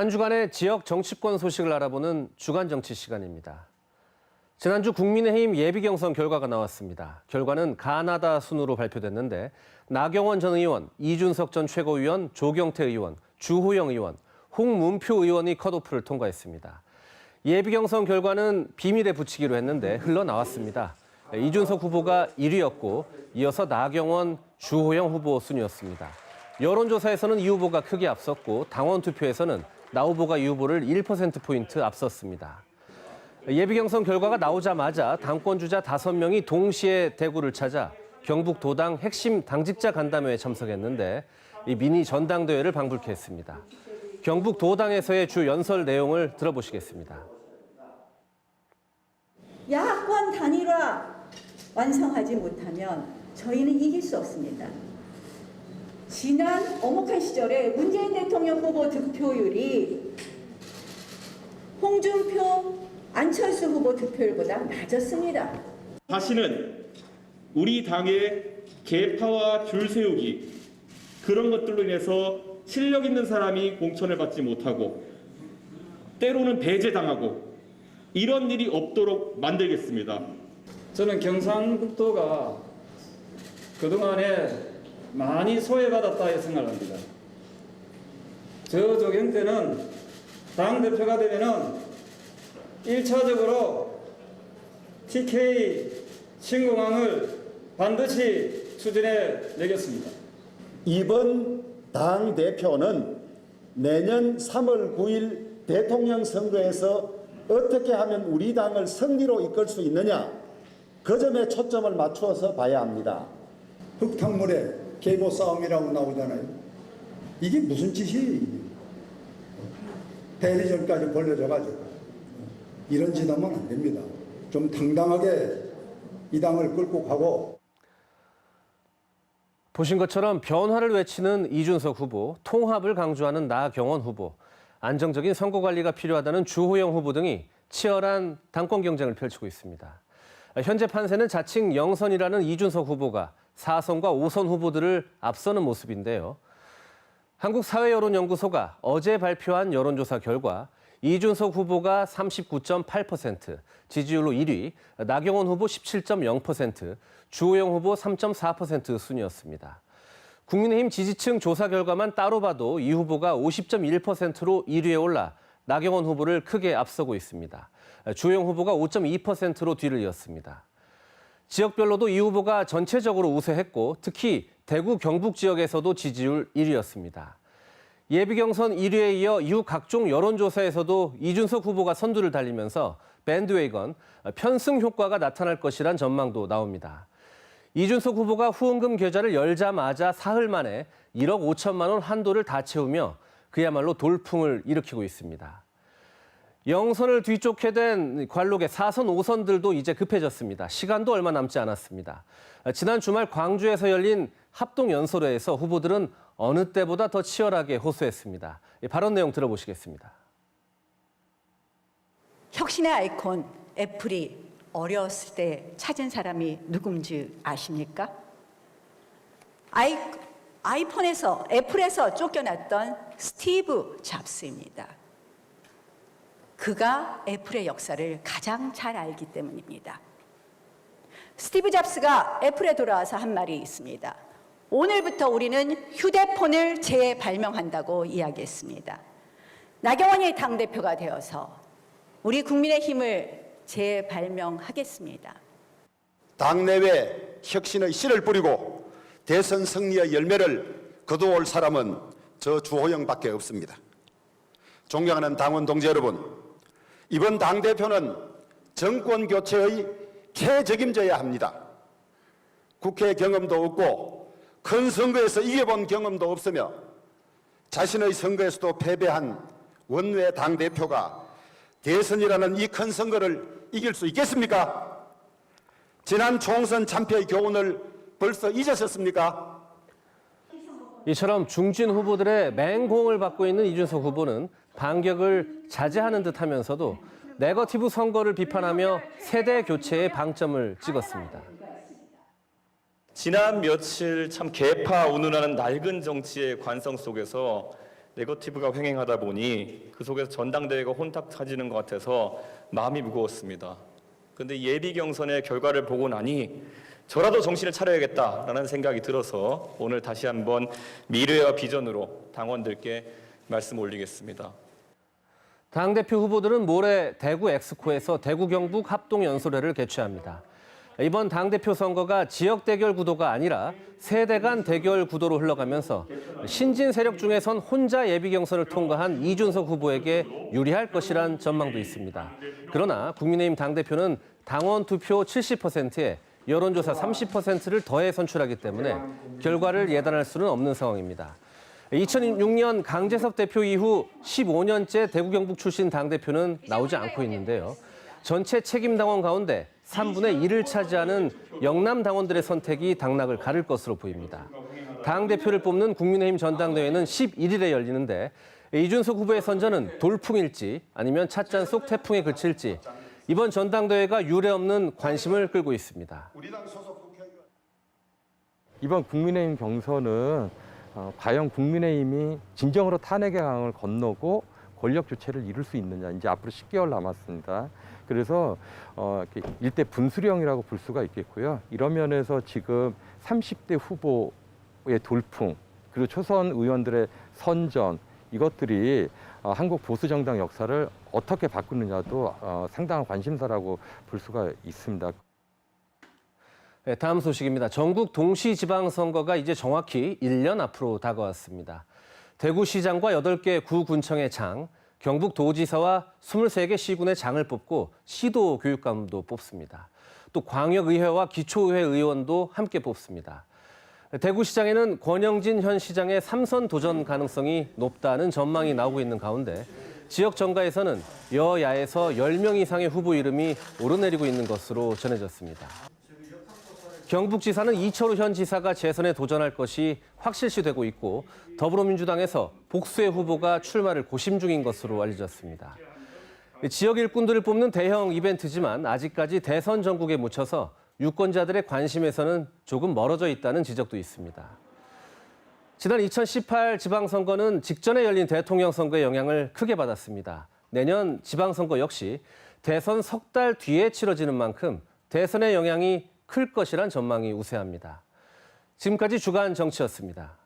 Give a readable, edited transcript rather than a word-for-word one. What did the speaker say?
한 주간의 지역 정치권 소식을 알아보는 주간 정치 시간입니다. 지난주 국민의힘 예비경선 결과가 나왔습니다. 결과는 가나다 순으로 발표됐는데 나경원 전 의원, 이준석 전 최고위원, 조경태 의원, 주호영 의원, 홍문표 의원이 컷오프를 통과했습니다. 예비경선 결과는 비밀에 붙이기로 했는데 흘러나왔습니다. 이준석 후보가 1위였고 이어서 나경원, 주호영 후보 순이었습니다. 여론조사에서는 이 후보가 크게 앞섰고 당원 투표에서는 나 후보가 이 후보를 1%포인트 앞섰습니다. 예비경선 결과가 나오자마자 당권주자 5명이 동시에 대구를 찾아 경북 도당 핵심 당직자 간담회에 참석했는데 이 미니 전당대회를 방불케 했습니다. 경북 도당에서의 주 연설 내용을 들어보시겠습니다. 야권 단일화 완성하지 못하면 저희는 이길 수 없습니다. 지난 엄혹한 시절에 문재인 대통령 후보 득표율이 홍준표, 안철수 후보 득표율보다 낮았습니다. 다시는 우리 당의 계파와 줄 세우기 그런 것들로 인해서 실력 있는 사람이 공천을 받지 못하고 때로는 배제당하고 이런 일이 없도록 만들겠습니다. 저는 경상북도가 그동안에 많이 소외받았다 생각합니다. 저 조경태는 당대표가 되면은 1차적으로 TK 신공항을 반드시 추진해 내겠습니다. 이번 당대표는 내년 3월 9일 대통령 선거에서 어떻게 하면 우리 당을 승리로 이끌 수 있느냐, 그 점에 초점을 맞추어서 봐야 합니다. 흙탕물에 계보 싸움이라고 나오잖아요. 이게 무슨 짓이에요? 대리전까지 벌려져가지고 이런 짓 하면 안 됩니다. 좀 당당하게 이 당을 끌고 가고. 보신 것처럼 변화를 외치는 이준석 후보, 통합을 강조하는 나경원 후보, 안정적인 선거 관리가 필요하다는 주호영 후보 등이 치열한 당권 경쟁을 펼치고 있습니다. 현재 판세는 자칭 영선이라는 이준석 후보가 4선과 5선 후보들을 앞서는 모습인데요. 한국사회여론연구소가 어제 발표한 여론조사 결과 이준석 후보가 39.8%, 지지율로 1위, 나경원 후보 17.0%, 주호영 후보 3.4% 순이었습니다. 국민의힘 지지층 조사 결과만 따로 봐도 이 후보가 50.1%로 1위에 올라 나경원 후보를 크게 앞서고 있습니다. 주호영 후보가 5.2%로 뒤를 이었습니다. 지역별로도 이 후보가 전체적으로 우세했고 특히 대구 경북 지역에서도 지지율 1위였습니다. 예비경선 1위에 이어 이후 각종 여론조사에서도 이준석 후보가 선두를 달리면서 밴드웨이건, 편승 효과가 나타날 것이란 전망도 나옵니다. 이준석 후보가 후원금 계좌를 열자마자 사흘 만에 1억 5천만 원 한도를 다 채우며 그야말로 돌풍을 일으키고 있습니다. 영선을 뒤쫓게 된 관록의 4선, 5선들도 이제 급해졌습니다. 시간도 얼마 남지 않았습니다. 지난 주말 광주에서 열린 합동연설회에서 후보들은 어느 때보다 더 치열하게 호소했습니다. 발언 내용 들어보시겠습니다. 혁신의 아이콘 애플이 어렸을 때 찾은 사람이 누군지 아십니까? 아이폰에서, 애플에서 쫓겨났던 스티브 잡스입니다. 그가 애플의 역사를 가장 잘 알기 때문입니다. 스티브 잡스가 애플에 돌아와서 한 말이 있습니다. 오늘부터 우리는 휴대폰을 재발명한다고 이야기했습니다. 나경원이 당대표가 되어서 우리 국민의힘을 재발명하겠습니다. 당내외 혁신의 씨를 뿌리고 대선 승리의 열매를 거두어올 사람은 저 주호영밖에 없습니다. 존경하는 당원 동지 여러분, 이번 당대표는 정권 교체의 캐적임져야 합니다. 국회 경험도 없고 큰 선거에서 이겨본 경험도 없으며 자신의 선거에서도 패배한 원외 당대표가 대선이라는 이 큰 선거를 이길 수 있겠습니까? 지난 총선 참패의 교훈을 벌써 잊으셨습니까? 이처럼 중진 후보들의 맹공을 받고 있는 이준석 후보는 반격을 자제하는 듯 하면서도 네거티브 선거를 비판하며 세대 교체에 방점을 찍었습니다. 지난 며칠 참 개파 운운하는 낡은 정치의 관성 속에서 네거티브가 횡행하다 보니 그 속에서 전당대회가 혼탁 터지는 것 같아서 마음이 무거웠습니다. 그런데 예비 경선의 결과를 보고 나니 저라도 정신을 차려야겠다라는 생각이 들어서 오늘 다시 한번 미래와 비전으로 당원들께 말씀 올리겠습니다. 당대표 후보들은 모레 대구 엑스코에서 대구 경북 합동연설회를 개최합니다. 이번 당대표 선거가 지역 대결 구도가 아니라 세대 간 대결 구도로 흘러가면서 신진 세력 중에선 혼자 예비 경선을 통과한 이준석 후보에게 유리할 것이란 전망도 있습니다. 그러나 국민의힘 당대표는 당원 투표 70%에 여론조사 30%를 더해 선출하기 때문에 결과를 예단할 수는 없는 상황입니다. 2006년 강재섭 대표 이후 15년째 대구 경북 출신 당대표는 나오지 않고 있는데요. 전체 책임 당원 가운데 3분의 1을 차지하는 영남 당원들의 선택이 당락을 가를 것으로 보입니다. 당대표를 뽑는 국민의힘 전당대회는 11일에 열리는데 이준석 후보의 선전은 돌풍일지 아니면 찻잔 속 태풍에 그칠지 이번 전당대회가 유례없는 관심을 끌고 있습니다. 이번 국민의힘 경선은 과연 국민의힘이 진정으로 탄핵의 강을 건너고 권력 교체를 이룰 수 있느냐. 이제 앞으로 10개월 남았습니다. 그래서 일대 분수령이라고 볼 수가 있겠고요. 이런 면에서 지금 30대 후보의 돌풍 그리고 초선 의원들의 선전 이것들이 한국 보수정당 역사를 어떻게 바꾸느냐도 상당한 관심사라고 볼 수가 있습니다. 네, 다음 소식입니다. 전국 동시지방선거가 이제 정확히 1년 앞으로 다가왔습니다. 대구시장과 8개 구군청의 장, 경북도지사와 23개 시군의 장을 뽑고 시도교육감도 뽑습니다. 또 광역의회와 기초의회 의원도 함께 뽑습니다. 대구시장에는 권영진 현 시장의 3선 도전 가능성이 높다는 전망이 나오고 있는 가운데 지역 정가에서는 여야에서 10명 이상의 후보 이름이 오르내리고 있는 것으로 전해졌습니다. 경북지사는 이철우 현 지사가 재선에 도전할 것이 확실시되고 있고 더불어민주당에서 복수의 후보가 출마를 고심 중인 것으로 알려졌습니다. 지역 일꾼들을 뽑는 대형 이벤트지만 아직까지 대선 전국에 묻혀서 유권자들의 관심에서는 조금 멀어져 있다는 지적도 있습니다. 지난 2018 지방선거는 직전에 열린 대통령 선거의 영향을 크게 받았습니다. 내년 지방선거 역시 대선 석 달 뒤에 치러지는 만큼 대선의 영향이 클 것이란 전망이 우세합니다. 지금까지 주간 정치였습니다.